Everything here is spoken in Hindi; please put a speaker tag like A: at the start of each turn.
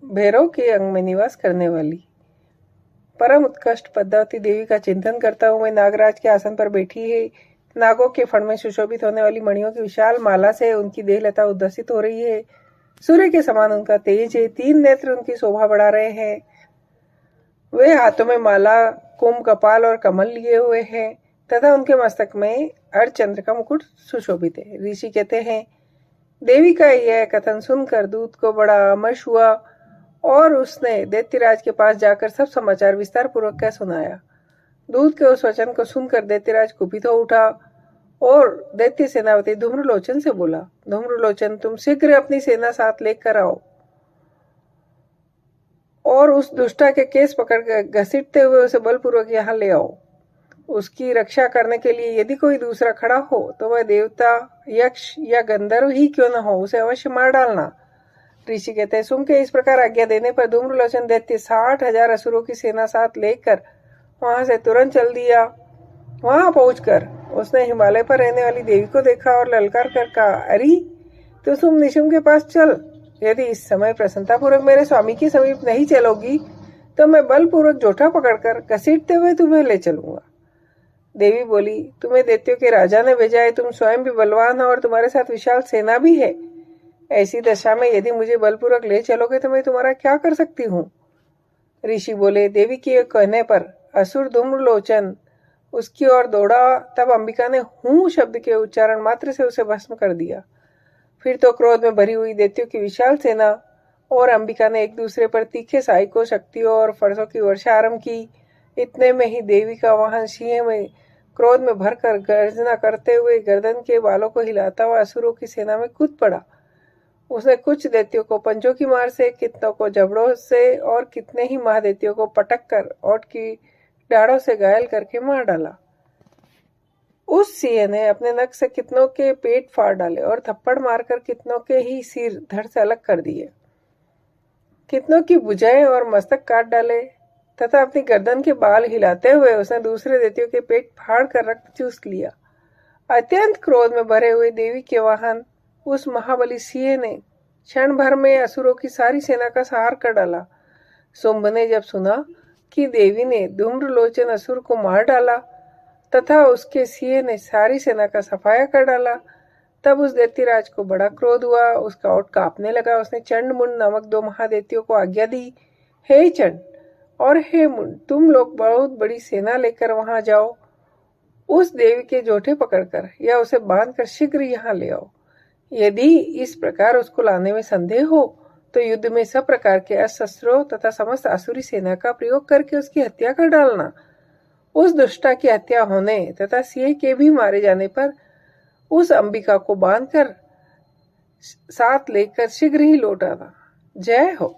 A: भैरव के अंग में निवास करने वाली परम उत्कृष्ट पद्मावती देवी का चिंतन करता हुए नागराज के आसन पर बैठी है। नागों के फण में सुशोभित होने वाली मणियों की विशाल माला से उनकी देहलता उद्दसित हो रही है। सूर्य के समान उनका तेज है। 3 नेत्र उनकी शोभा बढ़ा रहे हैं। वे हाथों में माला, कुंभ, कपाल और कमल लिए हुए हैं तथा उनके मस्तक में अर्धचंद्र का मुकुट सुशोभित है। ऋषि कहते हैं, देवी का यह कथन सुनकर दूत को बड़ा अमर्ष हुआ और उसने दैत्यराज के पास जाकर सब समाचार विस्तार पूर्वक कह सुनाया। दूत के उस वचन को सुनकर दैत्यराज कुपित हो उठा और दैत्य सेनापति धूम्रलोचन से बोला, धूम्रलोचन, तुम शीघ्र अपनी सेना साथ लेकर आओ और उस दुष्टा के केस पकड़कर घसीटते हुए उसे बलपूर्वक यहाँ ले आओ। उसकी रक्षा करने के लिए यदि कोई दूसरा खड़ा हो तो वह देवता, यक्ष या गंधर्व ही क्यों न हो, उसे अवश्य मार डालना। ऋषि कहते हैं, सुन के इस प्रकार आज्ञा देने पर धूम्रलोचन दैत्य 60,000 असुरों की सेना साथ लेकर वहां से तुरंत चल दिया। वहां पहुंचकर उसने हिमालय पर रहने वाली देवी को देखा और ललकार कर कहा, अरे तो तुम निशुंभ के पास चल। यदि इस समय प्रसन्नतापूर्वक मेरे स्वामी के समीप नहीं चलोगी तो मैं बलपूर्वक जोटा पकड़कर घसीटते हुए तुम्हें ले चलूंगा। देवी बोली, तुम्हें दैत्यों के राजा ने भेजा है, तुम स्वयं भी बलवान हो और तुम्हारे साथ विशाल सेना भी है। ऐसी दशा में यदि मुझे बलपूर्वक ले चलोगे तो मैं तुम्हारा क्या कर सकती हूँ। ऋषि बोले, देवी के कहने पर असुर धूम्रलोचन उसकी ओर दौड़ा। तब अंबिका ने हूं शब्द के उच्चारण मात्र से उसे भस्म कर दिया। फिर तो क्रोध में भरी हुई दैत्यों की विशाल सेना और अंबिका ने एक दूसरे पर तीखे सहायकों, शक्तियों और फरसों की वर्षा आरंभ की। इतने में ही देवी का वाहन सिंह में क्रोध में भरकर गर्जना करते हुए गर्दन के बालों को हिलाता हुआ असुरों की सेना में कूद पड़ा। उसने कुछ दैत्यों को पंजों की मार से, कितनों को जबड़ों से और कितने ही महादैत्यों को पटक कर ओट की डाढ़ों से घायल करके मार डाला। उस सिंह ने अपने नख से कितनों के पेट फाड़ डाले और थप्पड़ मारकर कितनों के ही सिर धड़ से अलग कर दिए। कितनों की भुजाएं और मस्तक काट डाले तथा अपनी गर्दन के बाल हिलाते हुए उसने दूसरे दैत्यों के पेट फाड़ कर रक्त चूस लिया। अत्यंत क्रोध में भरे हुए देवी के वाहन उस महाबली सिंह ने क्षण भर में असुरों की सारी सेना का संहार कर डाला। शुंभ ने जब सुना कि देवी ने धूम्रलोचन असुर को मार डाला तथा उसके सिंह ने सारी सेना का सफाया कर डाला, तब उस दैत्यराज को बड़ा क्रोध हुआ। उसका ओठ कांपने लगा। उसने चंड मुंड नामक 2 महादैत्यों को आज्ञा दी, हे चंड और हे मुंड, तुम लोग बहुत बड़ी सेना लेकर वहां जाओ। उस देवी के जोटे पकड़कर या उसे बांधकर शीघ्र यहाँ ले आओ। यदि इस प्रकार उसको लाने में संदेह हो तो युद्ध में सब प्रकार के अस्त्रों तथा समस्त आसुरी सेना का प्रयोग करके उसकी हत्या कर डालना। उस दुष्टा की हत्या होने तथा सिंह के भी मारे जाने पर उस अंबिका को बांधकर साथ लेकर शीघ्र ही लौट आना। जय हो।